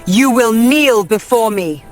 You will kneel before me,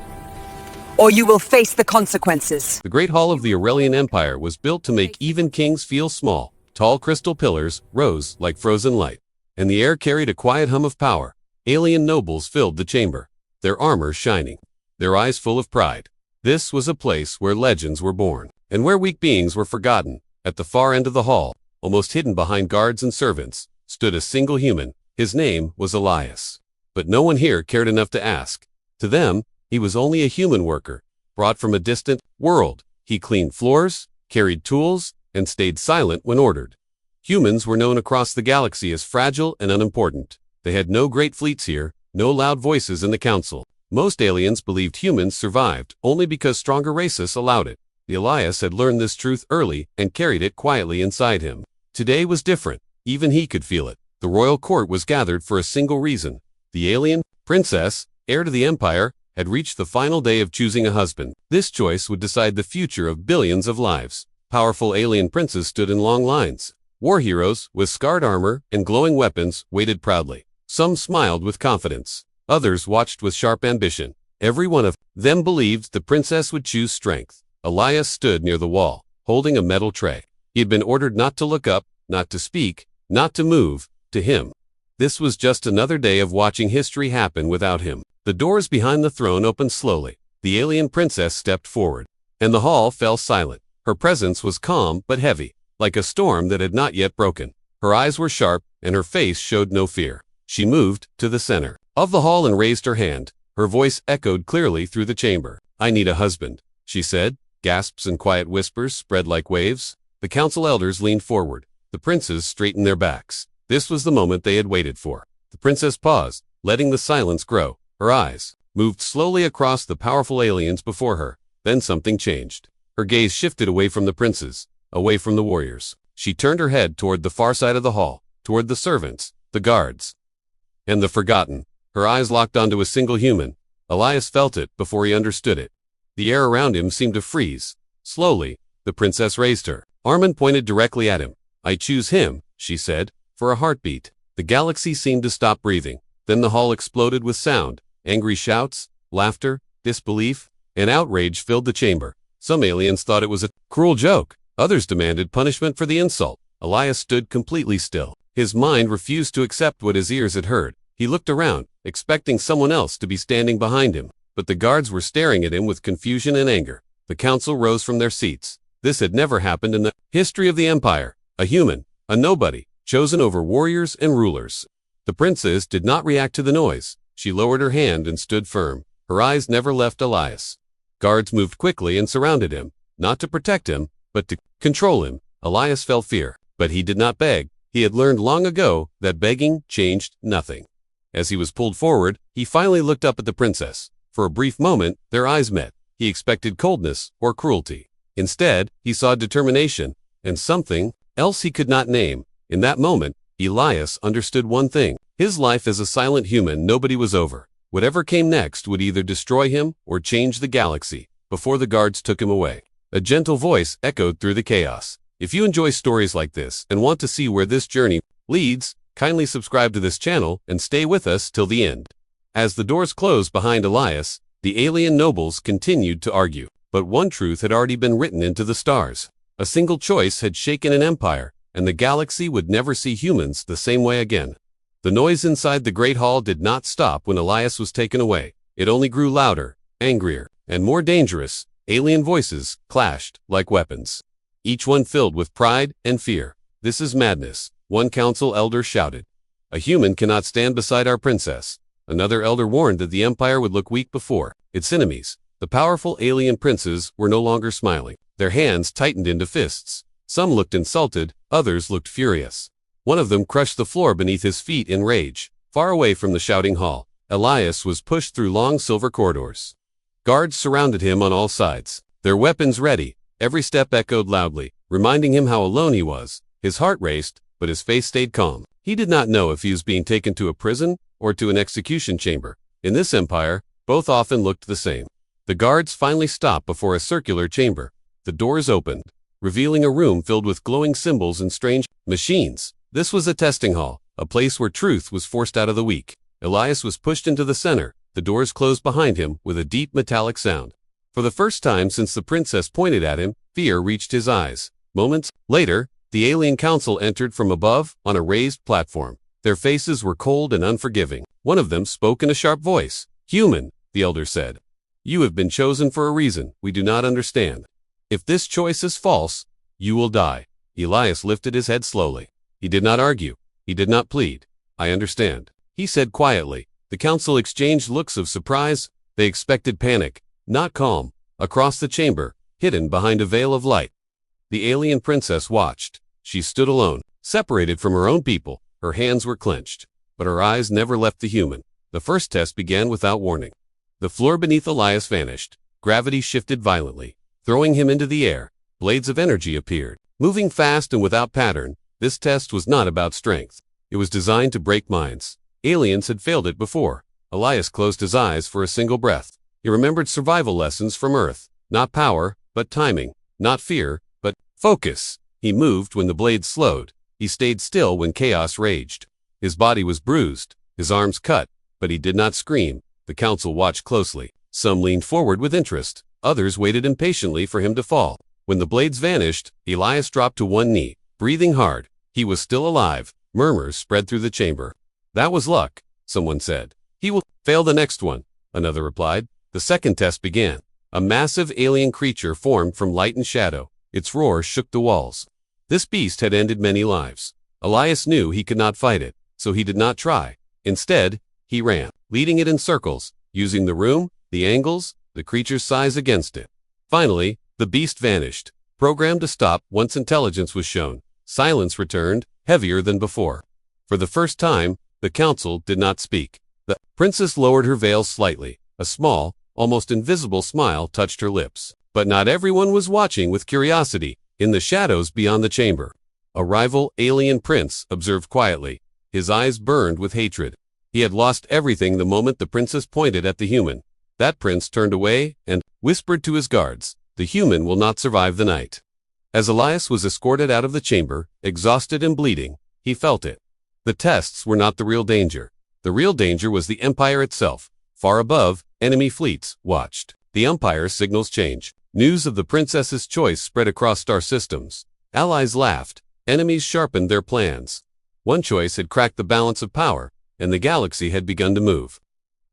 or you will face the consequences. The Great Hall of the Aurelian Empire was built to make even kings feel small. Tall crystal pillars rose like frozen light, and the air carried a quiet hum of power. Alien nobles filled the chamber, their armor shining, their eyes full of pride. This was a place where legends were born, and where weak beings were forgotten. At the far end of the hall, almost hidden behind guards and servants, stood a single human. His name was Elias. But no one here cared enough to ask. To them, he was only a human worker, brought from a distant world. He cleaned floors, carried tools, and stayed silent when ordered. Humans were known across the galaxy as fragile and unimportant. They had no great fleets here, no loud voices in the council. Most aliens believed humans survived only because stronger races allowed it. Elias had learned this truth early and carried it quietly inside him. Today was different. Even he could feel it. The royal court was gathered for a single reason. The alien princess, heir to the empire, had reached the final day of choosing a husband. This choice would decide the future of billions of lives. Powerful alien princes stood in long lines. War heroes, with scarred armor and glowing weapons, waited proudly. Some smiled with confidence. Others watched with sharp ambition. Every one of them believed the princess would choose strength. Elias stood near the wall, holding a metal tray. He had been ordered not to look up, not to speak, not to move. To him, this was just another day of watching history happen without him. The doors behind the throne opened slowly. The alien princess stepped forward, and the hall fell silent. Her presence was calm but heavy, like a storm that had not yet broken. Her eyes were sharp, and her face showed no fear. She moved to the center of the hall and raised her hand. Her voice echoed clearly through the chamber. "I need a husband," she said. Gasps and quiet whispers spread like waves. The council elders leaned forward. The princes straightened their backs. This was the moment they had waited for. The princess paused, letting the silence grow. Her eyes moved slowly across the powerful aliens before her. Then something changed. Her gaze shifted away from the princes, away from the warriors. She turned her head toward the far side of the hall, toward the servants, the guards, and the forgotten. Her eyes locked onto a single human. Elias felt it before he understood it. The air around him seemed to freeze. Slowly, the princess raised her arm and pointed directly at him. "I choose him," she said. For a heartbeat, the galaxy seemed to stop breathing. Then the hall exploded with sound. Angry shouts, laughter, disbelief, and outrage filled the chamber. Some aliens thought it was a cruel joke. Others demanded punishment for the insult. Elias stood completely still. His mind refused to accept what his ears had heard. He looked around, expecting someone else to be standing behind him. But the guards were staring at him with confusion and anger. The council rose from their seats. This had never happened in the history of the empire. A human, a nobody, chosen over warriors and rulers. The princess did not react to the noise. She lowered her hand and stood firm. Her eyes never left Elias. Guards moved quickly and surrounded him, not to protect him, but to control him. Elias felt fear, but he did not beg. He had learned long ago that begging changed nothing. As he was pulled forward, he finally looked up at the princess. For a brief moment, their eyes met. He expected coldness or cruelty. Instead, he saw determination and something else he could not name. In that moment, Elias understood one thing. His life as a silent human, nobody was over. Whatever came next would either destroy him or change the galaxy. Before the guards took him away, a gentle voice echoed through the chaos. If you enjoy stories like this and want to see where this journey leads, kindly subscribe to this channel and stay with us till the end. As the doors closed behind Elias, the alien nobles continued to argue. But one truth had already been written into the stars. A single choice had shaken an empire, and the galaxy would never see humans the same way again. The noise inside the Great Hall did not stop when Elias was taken away. It only grew louder, angrier, and more dangerous. Alien voices clashed like weapons, each one filled with pride and fear. "This is madness," one council elder shouted. "A human cannot stand beside our princess." Another elder warned that the empire would look weak before its enemies. The powerful alien princes were no longer smiling. Their hands tightened into fists. Some looked insulted, others looked furious. One of them crushed the floor beneath his feet in rage. Far away from the shouting hall, Elias was pushed through long silver corridors. Guards surrounded him on all sides, their weapons ready. Every step echoed loudly, reminding him how alone he was. His heart raced, but his face stayed calm. He did not know if he was being taken to a prison or to an execution chamber. In this empire, both often looked the same. The guards finally stopped before a circular chamber. The doors opened, revealing a room filled with glowing symbols and strange machines. This was a testing hall, a place where truth was forced out of the weak. Elias was pushed into the center, the doors closed behind him with a deep metallic sound. For the first time since the princess pointed at him, fear reached his eyes. Moments later, the alien council entered from above on a raised platform. Their faces were cold and unforgiving. One of them spoke in a sharp voice. "Human," the elder said. "You have been chosen for a reason we do not understand. If this choice is false, you will die." Elias lifted his head slowly. He did not argue. He did not plead. "I understand," he said quietly. The council exchanged looks of surprise. They expected panic, not calm. Across the chamber, hidden behind a veil of light, the alien princess watched. She stood alone, separated from her own people. Her hands were clenched, but her eyes never left the human. The first test began without warning. The floor beneath Elias vanished. Gravity shifted violently, throwing him into the air. Blades of energy appeared, moving fast and without pattern. This test was not about strength. It was designed to break minds. Aliens had failed it before. Elias closed his eyes for a single breath. He remembered survival lessons from Earth. Not power, but timing. Not fear, but focus. He moved when the blades slowed. He stayed still when chaos raged. His body was bruised, his arms cut, but he did not scream. The council watched closely. Some leaned forward with interest. Others waited impatiently for him to fall. When the blades vanished, Elias dropped to one knee, breathing hard. He was still alive. Murmurs spread through the chamber. "That was luck," someone said. "He will fail the next one," another replied. The second test began. A massive alien creature formed from light and shadow. Its roar shook the walls. This beast had ended many lives. Elias knew he could not fight it, so he did not try. Instead, he ran, leading it in circles, using the room, the angles, the creature's size against it. Finally, the beast vanished, programmed to stop once intelligence was shown. Silence returned, heavier than before. For the first time, the council did not speak. The princess lowered her veil slightly. A small, almost invisible smile touched her lips. But not everyone was watching with curiosity. In the shadows beyond the chamber, a rival alien prince observed quietly. His eyes burned with hatred. He had lost everything the moment the princess pointed at the human. That prince turned away and whispered to his guards, "The human will not survive the night." As Elias was escorted out of the chamber, exhausted and bleeding, he felt it. The tests were not the real danger. The real danger was the Empire itself. Far above, enemy fleets watched. The Empire's signals changed. News of the princess's choice spread across star systems. Allies laughed. Enemies sharpened their plans. One choice had cracked the balance of power, and the galaxy had begun to move.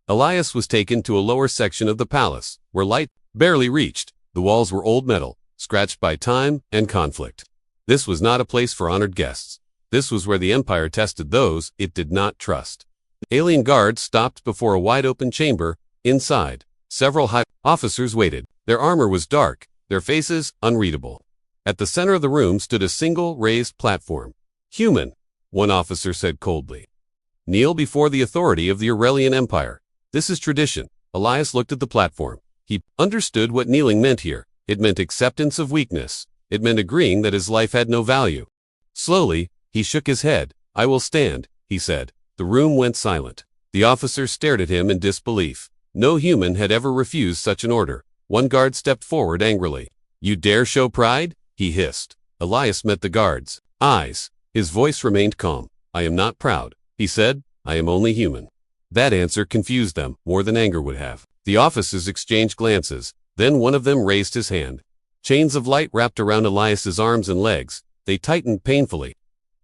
Elias was taken to a lower section of the palace, where light barely reached. The walls were old metal, scratched by time and conflict. This was not a place for honored guests. This was where the Empire tested those it did not trust. Alien guards stopped before a wide-open chamber. Inside, several high officers waited. Their armor was dark, their faces unreadable. At the center of the room stood a single raised platform. "Human," one officer said coldly. "Kneel before the authority of the Aurelian Empire. This is tradition." Elias looked at the platform. He understood what kneeling meant here. It meant acceptance of weakness. It meant agreeing that his life had no value. Slowly, he shook his head. "I will stand," he said. The room went silent. The officers stared at him in disbelief. No human had ever refused such an order. One guard stepped forward angrily. "You dare show pride?" he hissed. Elias met the guard's eyes. His voice remained calm. "I am not proud," he said. "I am only human." That answer confused them more than anger would have. The officers exchanged glances. Then one of them raised his hand. Chains of light wrapped around Elias's arms and legs. They tightened painfully,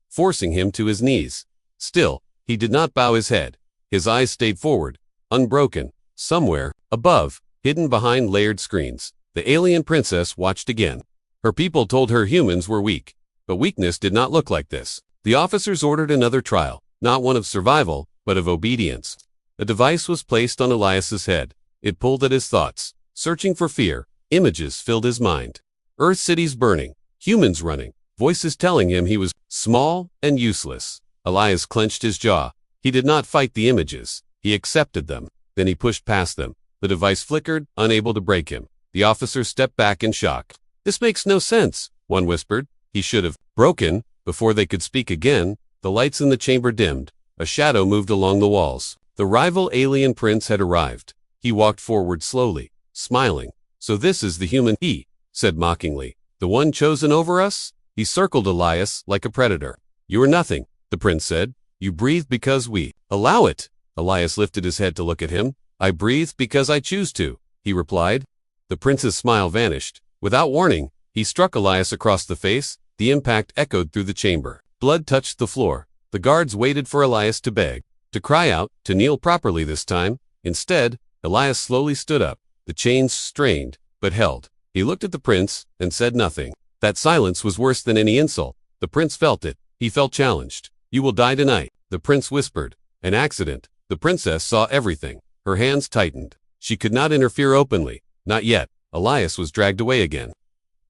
forcing him to his knees. Still, he did not bow his head. His eyes stayed forward, unbroken. Somewhere, above, hidden behind layered screens, the alien princess watched again. Her people told her humans were weak, but weakness did not look like this. The officers ordered another trial, not one of survival, but of obedience. A device was placed on Elias's head. It pulled at his thoughts. Searching for fear, images filled his mind. Earth cities burning, humans running, voices telling him he was small and useless. Elias clenched his jaw. He did not fight the images. He accepted them. Then he pushed past them. The device flickered, unable to break him. The officers stepped back in shock. "This makes no sense," one whispered. "He should have broken." Before they could speak again, the lights in the chamber dimmed. A shadow moved along the walls. The rival alien prince had arrived. He walked forward slowly, smiling. "So this is the human," he said mockingly. "The one chosen over us?" He circled Elias like a predator. "You are nothing," the prince said. "You breathe because we allow it." Elias lifted his head to look at him. I breathe because I choose to, he replied. The prince's smile vanished. Without warning, he struck Elias across the face. The impact echoed through the chamber. Blood touched the floor. The guards waited for Elias to beg, to cry out, to kneel properly this time. Instead, Elias slowly stood up. The chains strained, but held. He looked at the prince and said nothing. That silence was worse than any insult. The prince felt it. He felt challenged. You will die tonight, the prince whispered. An accident. The princess saw everything. Her hands tightened. She could not interfere openly. Not yet. Elias was dragged away again.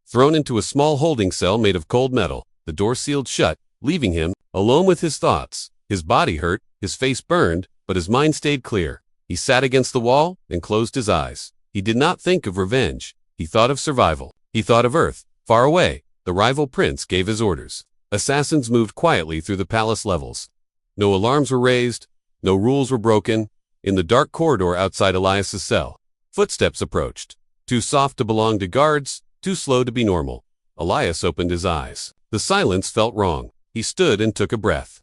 Thrown into a small holding cell made of cold metal, the door sealed shut, leaving him alone with his thoughts. His body hurt, his face burned, but his mind stayed clear. He sat against the wall and closed his eyes. He did not think of revenge. He thought of survival. He thought of Earth. Far away, the rival prince gave his orders. Assassins moved quietly through the palace levels. No alarms were raised. No rules were broken. In the dark corridor outside Elias's cell, footsteps approached. Too soft to belong to guards, too slow to be normal. Elias opened his eyes. The silence felt wrong. He stood and took a breath.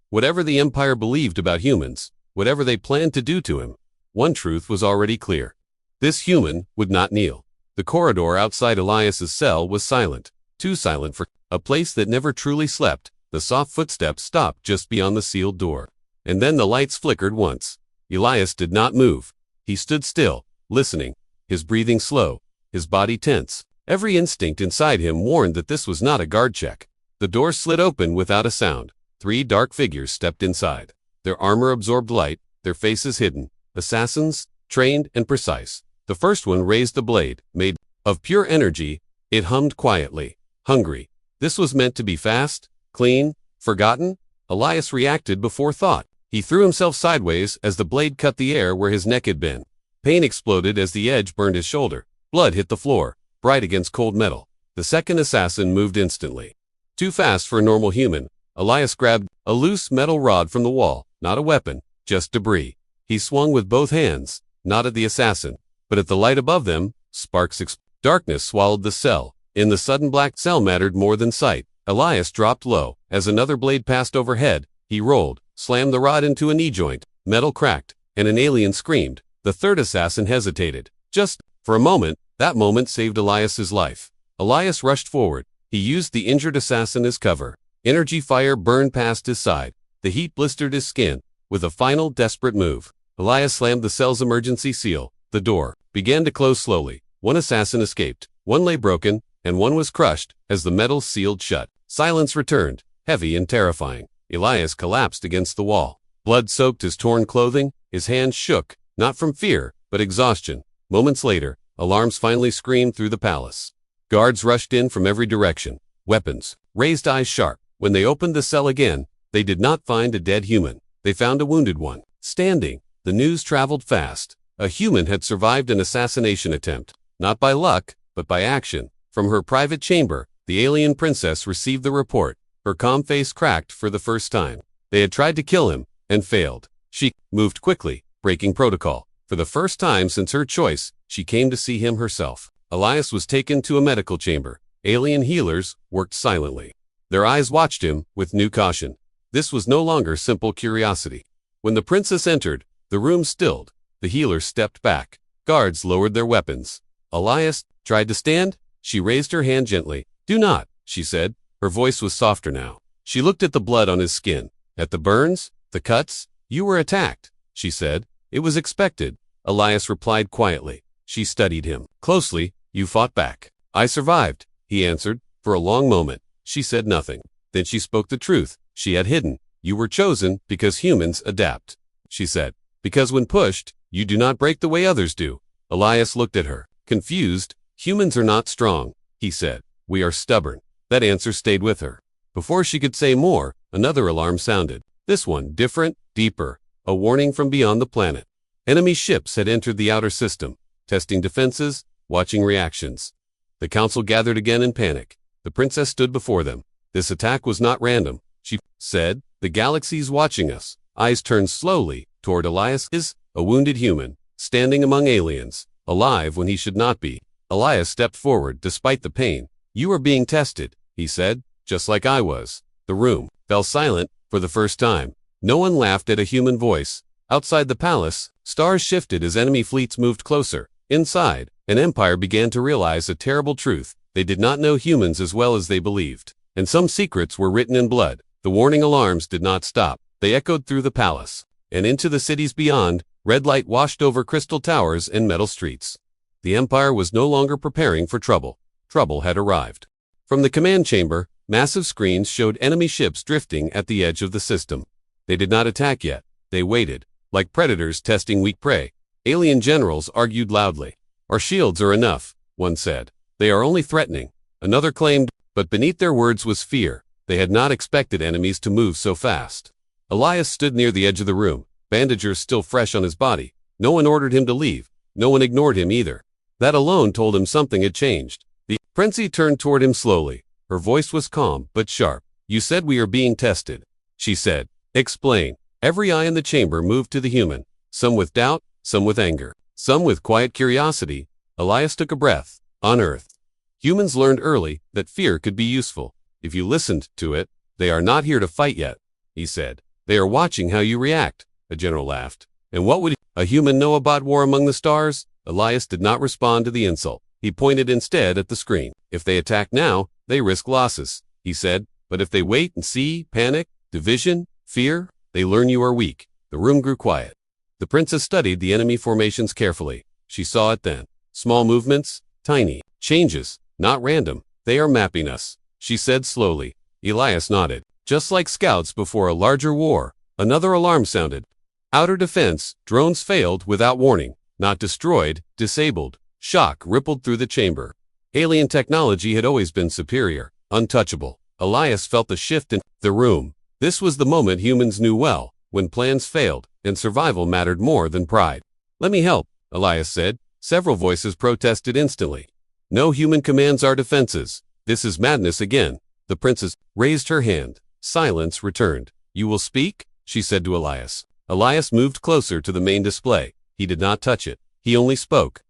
Whatever the Empire believed about humans, whatever they planned to do to him, one truth was already clear. This human would not kneel. The corridor outside Elias's cell was silent, too silent for a place that never truly slept. The soft footsteps stopped just beyond the sealed door. And then the lights flickered once. Elias did not move. He stood still, listening, his breathing slow, his body tense. Every instinct inside him warned that this was not a guard check. The door slid open without a sound. 3 dark figures stepped inside. Their armor absorbed light, their faces hidden. Assassins, trained and precise. The first one raised the blade, made of pure energy. It hummed quietly. Hungry. This was meant to be fast, clean, forgotten. Elias reacted before thought. He threw himself sideways as the blade cut the air where his neck had been. Pain exploded as the edge burned his shoulder. Blood hit the floor, bright against cold metal. The second assassin moved instantly. Too fast for a normal human, Elias grabbed a loose metal rod from the wall, not a weapon, just debris. He swung with both hands, not at the assassin, but at the light above them. Sparks Darkness swallowed the cell. In the sudden black cell mattered more than sight. Elias dropped low. As another blade passed overhead, he rolled, slammed the rod into a knee joint. Metal cracked, and an alien screamed. The third assassin hesitated. Just for a moment, that moment saved Elias's life. Elias rushed forward. He used the injured assassin as cover. Energy fire burned past his side. The heat blistered his skin. With a final, desperate move, Elias slammed the cell's emergency seal. The door began to close slowly. One assassin escaped. One lay broken, and one was crushed as the metal sealed shut. Silence returned, heavy and terrifying. Elias collapsed against the wall. Blood soaked his torn clothing. His hands shook, not from fear, but exhaustion. Moments later, alarms finally screamed through the palace. Guards rushed in from every direction, weapons, raised eyes sharp. When they opened the cell again, they did not find a dead human. They found a wounded one, standing. The news traveled fast. A human had survived an assassination attempt, not by luck, but by action. From her private chamber, the alien princess received the report. Her calm face cracked for the first time. They had tried to kill him, and failed. She moved quickly, breaking protocol. For the first time since her choice, she came to see him herself. Elias was taken to a medical chamber. Alien healers worked silently. Their eyes watched him with new caution. This was no longer simple curiosity. When the princess entered, the room stilled. The healers stepped back. Guards lowered their weapons. Elias tried to stand. She raised her hand gently. "Do not," she said. Her voice was softer now. She looked at the blood on his skin, at the burns, the cuts. "You were attacked," she said. "It was expected." Elias replied quietly. She studied him closely. "You fought back." "I survived," he answered. For a long moment, she said nothing. Then she spoke the truth she had hidden. "You were chosen because humans adapt," she said. "Because when pushed, you do not break the way others do." Elias looked at her, confused. "Humans are not strong," he said. "We are stubborn." That answer stayed with her. Before she could say more, another alarm sounded. This one different, deeper, a warning from beyond the planet. Enemy ships had entered the outer system, testing defenses, watching reactions. The council gathered again in panic. The princess stood before them. "This attack was not random," she said. "The galaxy's watching us." Eyes turned slowly toward Elias, a wounded human, standing among aliens, alive when he should not be. Elias stepped forward despite the pain. "You are being tested," he said, "just like I was." The room fell silent for the first time. No one laughed at a human voice. Outside the palace, Stars shifted as enemy fleets moved closer. Inside, an empire began to realize a terrible truth. They did not know humans as well as they believed. And some secrets were written in blood. The warning alarms did not stop. They echoed through the palace. And into the cities beyond, red light washed over crystal towers and metal streets. The empire was no longer preparing for trouble. Trouble had arrived. From the command chamber, massive screens showed enemy ships drifting at the edge of the system. They did not attack yet. They waited, like predators testing weak prey. Alien generals argued loudly. Our shields are enough, one said. They are only threatening. Another claimed, but beneath their words was fear. They had not expected enemies to move so fast. Elias stood near the edge of the room, bandages still fresh on his body. No one ordered him to leave. No one ignored him either. That alone told him something had changed. The Princey turned toward him slowly. Her voice was calm but sharp. You said we are being tested, she said. Explain. Every eye in the chamber moved to the human, some with doubt, some with anger, some with quiet curiosity. Elias took a breath. On Earth, humans learned early that fear could be useful. If you listened to it, they are not here to fight yet, he said. They are watching how you react, a general laughed. And what would a human know about war among the stars? Elias did not respond to the insult. He pointed instead at the screen. If they attack now, they risk losses, he said. But if they wait and see, panic, division, fear, they learn you are weak. The room grew quiet. The princess studied the enemy formations carefully. She saw it then. Small movements, tiny changes, not random. They are mapping us, she said slowly. Elias nodded. Just like scouts before a larger war. Another alarm sounded. Outer defense, drones failed without warning. Not destroyed, disabled. Shock rippled through the chamber. Alien technology had always been superior, untouchable. Elias felt the shift in the room. This was the moment humans knew well, when plans failed, and survival mattered more than pride. Let me help, Elias said. Several voices protested instantly. No human commands our defenses. This is madness again. The princess raised her hand. Silence returned. You will speak? She said to Elias. Elias moved closer to the main display. He did not touch it. He only spoke.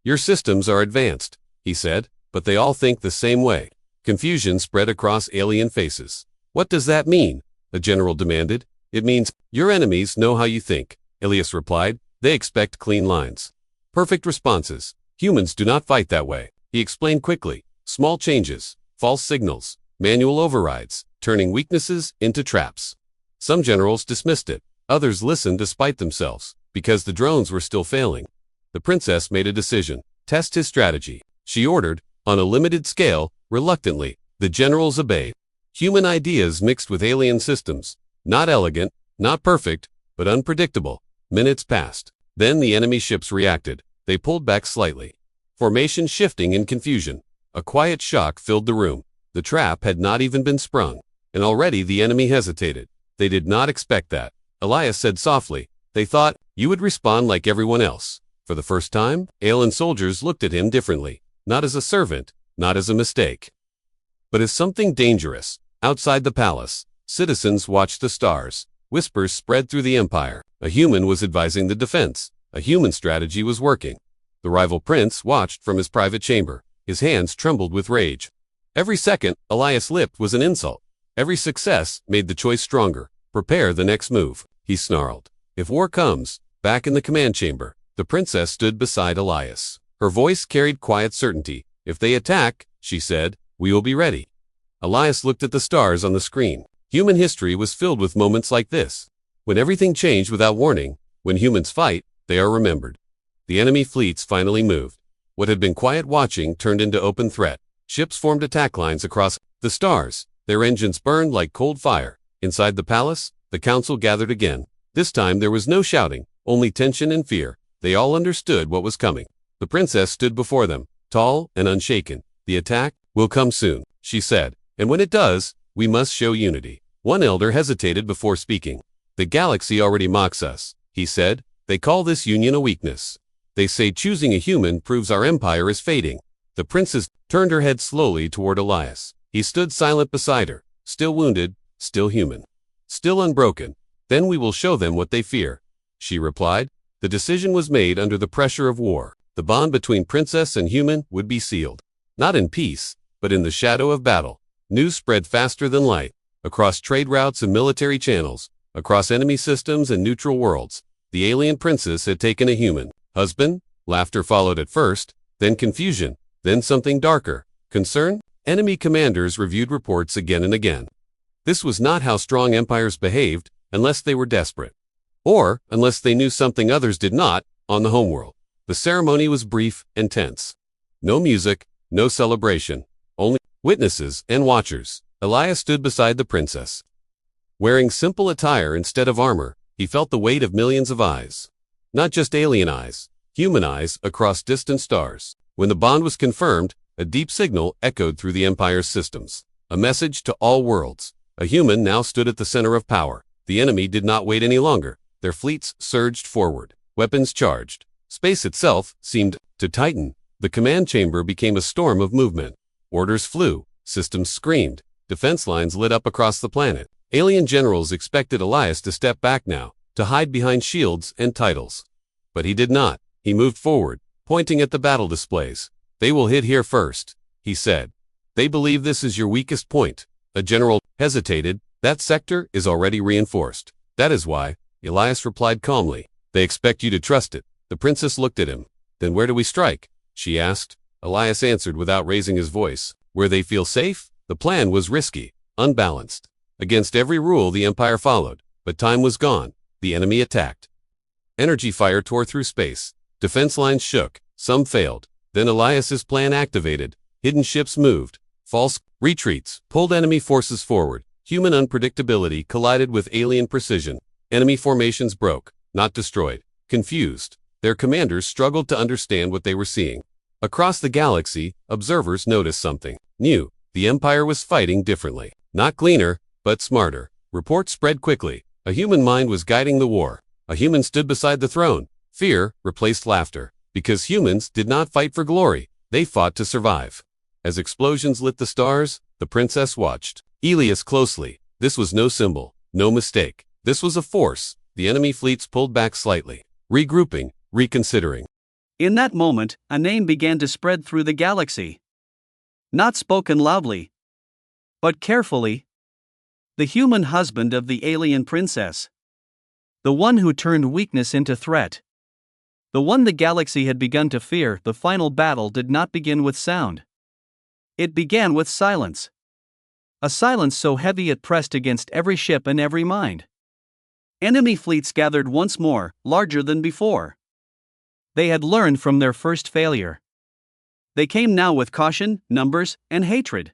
Your systems are advanced, he said, but they all think the same way. Confusion spread across alien faces. What does that mean? The general demanded. It means, your enemies know how you think, Elias replied. They expect clean lines. Perfect responses. Humans do not fight that way. He explained quickly. Small changes, false signals, manual overrides, turning weaknesses into traps. Some generals dismissed it. Others listened despite themselves, because the drones were still failing. The princess made a decision. Test his strategy. She ordered, on a limited scale, reluctantly. The generals obeyed. Human ideas mixed with alien systems. Not elegant, not perfect, but unpredictable. Minutes passed. Then the enemy ships reacted. They pulled back slightly. Formation shifting in confusion. A quiet shock filled the room. The trap had not even been sprung. And already the enemy hesitated. They did not expect that. Elias said softly, they thought, you would respond like everyone else. For the first time, alien soldiers looked at him differently. Not as a servant, not as a mistake, but as something dangerous. Outside the palace, citizens watched the stars. Whispers spread through the empire. A human was advising the defense. A human strategy was working. The rival prince watched from his private chamber. His hands trembled with rage. Every second, Elias' lip was an insult. Every success made the choice stronger. Prepare the next move, he snarled. If war comes, back in the command chamber, the princess stood beside Elias. Her voice carried quiet certainty. If they attack, she said, we will be ready. Elias looked at the stars on the screen. Human history was filled with moments like this. When everything changed without warning, when humans fight, they are remembered. The enemy fleets finally moved. What had been quiet watching turned into open threat. Ships formed attack lines across the stars. Their engines burned like cold fire. Inside the palace, the council gathered again. This time there was no shouting, only tension and fear. They all understood what was coming. The princess stood before them, tall and unshaken. The attack will come soon, she said. And when it does, we must show unity. One elder hesitated before speaking. The galaxy already mocks us, he said. They call this union a weakness. They say choosing a human proves our empire is fading. The princess turned her head slowly toward Elias. He stood silent beside her, still wounded, still human, still unbroken. Then we will show them what they fear, she replied. The decision was made under the pressure of war. The bond between princess and human would be sealed. Not in peace, but in the shadow of battle. News spread faster than light, across trade routes and military channels, across enemy systems and neutral worlds. The alien princess had taken a human husband. Laughter followed at first, then confusion, then something darker. Concern? Enemy commanders reviewed reports again and again. This was not how strong empires behaved unless they were desperate. Or unless they knew something others did not on the homeworld. The ceremony was brief and tense. No music, no celebration, only witnesses and watchers. Elias stood beside the princess. Wearing simple attire instead of armor, he felt the weight of millions of eyes. Not just alien eyes, human eyes across distant stars. When the bond was confirmed, a deep signal echoed through the Empire's systems. A message to all worlds. A human now stood at the center of power. The enemy did not wait any longer. Their fleets surged forward, weapons charged. Space itself seemed to tighten. The command chamber became a storm of movement. Orders flew, systems screamed, defense lines lit up across the planet. Alien generals expected Elias to step back now, to hide behind shields and titles. But he did not. He moved forward, pointing at the battle displays. "They will hit here first," he said. "They believe this is your weakest point." A general hesitated. "That sector is already reinforced." "That is why," Elias replied calmly. "They expect you to trust it." The princess looked at him. "Then where do we strike?" she asked. Elias answered without raising his voice. "Where they feel safe?" The plan was risky, unbalanced. Against every rule the Empire followed, but time was gone. The enemy attacked. Energy fire tore through space. Defense lines shook. Some failed. Then Elias's plan activated. Hidden ships moved. False retreats pulled enemy forces forward. Human unpredictability collided with alien precision. Enemy formations broke, not destroyed. Confused, their commanders struggled to understand what they were seeing. Across the galaxy, observers noticed something new. The Empire was fighting differently. Not cleaner, but smarter. Reports spread quickly. A human mind was guiding the war. A human stood beside the throne. Fear replaced laughter. Because humans did not fight for glory, they fought to survive. As explosions lit the stars, the princess watched Elias closely. This was no symbol, no mistake. This was a force. The enemy fleets pulled back slightly, regrouping, reconsidering. In that moment, a name began to spread through the galaxy. Not spoken loudly, but carefully. The human husband of the alien princess. The one who turned weakness into threat. The one the galaxy had begun to fear. The final battle did not begin with sound. It began with silence. A silence so heavy it pressed against every ship and every mind. Enemy fleets gathered once more, larger than before. They had learned from their first failure. They came now with caution, numbers, and hatred.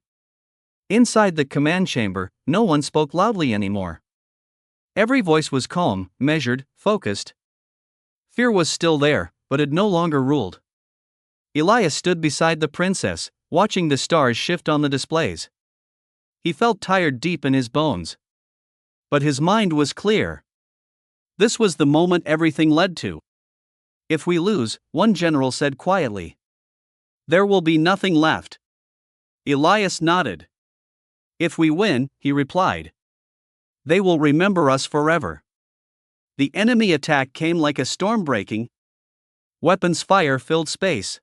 Inside the command chamber, no one spoke loudly anymore. Every voice was calm, measured, focused. Fear was still there, but it no longer ruled. Elias stood beside the princess, watching the stars shift on the displays. He felt tired deep in his bones. But his mind was clear. This was the moment everything led to. "If we lose," one general said quietly, "there will be nothing left." Elias nodded. "If we win," he replied, "they will remember us forever." The enemy attack came like a storm breaking. Weapons fire filled space.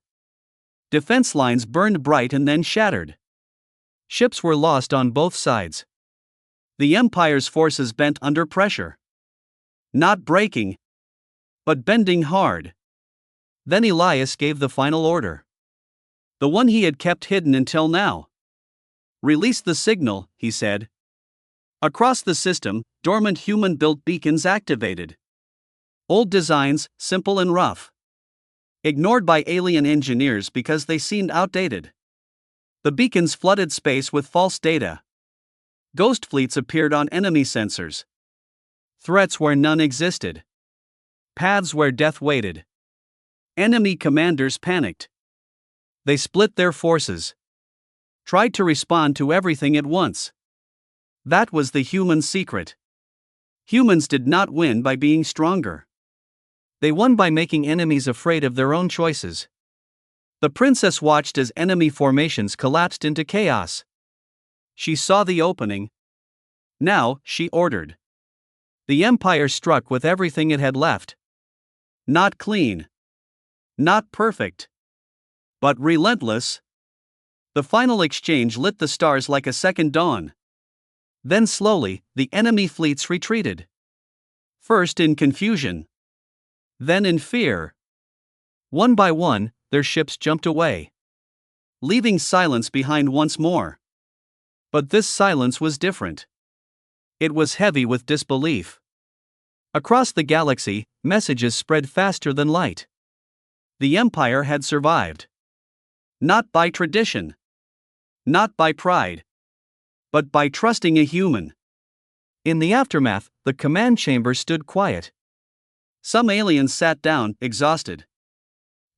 Defense lines burned bright and then shattered. Ships were lost on both sides. The Empire's forces bent under pressure. Not breaking, but bending hard. Then Elias gave the final order. The one he had kept hidden until now. "Release the signal," he said. Across the system, dormant human-built beacons activated. Old designs, simple and rough. Ignored by alien engineers because they seemed outdated. The beacons flooded space with false data. Ghost fleets appeared on enemy sensors. Threats where none existed. Paths where death waited. Enemy commanders panicked. They split their forces. Tried to respond to everything at once. That was the human secret. Humans did not win by being stronger. They won by making enemies afraid of their own choices. The princess watched as enemy formations collapsed into chaos. She saw the opening. Now, she ordered. The Empire struck with everything it had left. Not clean. Not perfect. But relentless. The final exchange lit the stars like a second dawn. Then slowly, the enemy fleets retreated. First in confusion. Then in fear, one by one, their ships jumped away, leaving silence behind once more. But this silence was different. It was heavy with disbelief. Across the galaxy, messages spread faster than light. The Empire had survived. Not by tradition. Not by pride. But by trusting a human. In the aftermath, the command chamber stood quiet. Some aliens sat down, exhausted.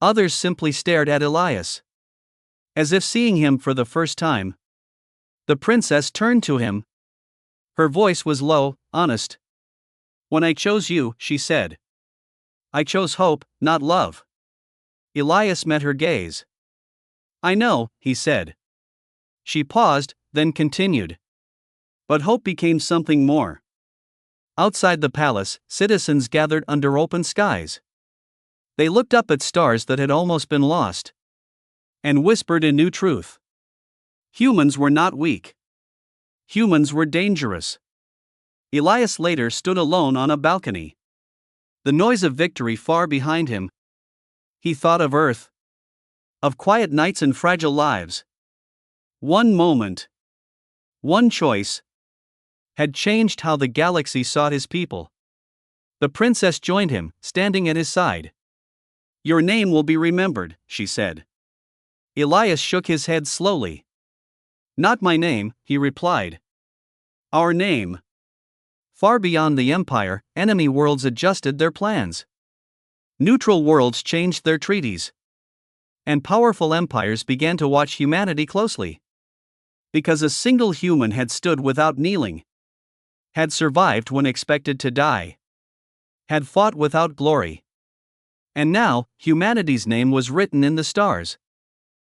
Others simply stared at Elias, as if seeing him for the first time. The princess turned to him. Her voice was low, honest. "When I chose you," she said, "I chose hope, not love." Elias met her gaze. "I know," he said. She paused, then continued. But hope became something more. Outside the palace, citizens gathered under open skies. They looked up at stars that had almost been lost, and whispered a new truth. Humans were not weak. Humans were dangerous. Elias later stood alone on a balcony, the noise of victory far behind him. He thought of Earth, of quiet nights and fragile lives. One moment, one choice, had changed how the galaxy sought his people. The princess joined him, standing at his side. "Your name will be remembered," she said. Elias shook his head slowly. "Not my name," he replied. "Our name." Far beyond the Empire, enemy worlds adjusted their plans. Neutral worlds changed their treaties. And powerful empires began to watch humanity closely. Because a single human had stood without kneeling, had survived when expected to die, had fought without glory. And now, humanity's name was written in the stars.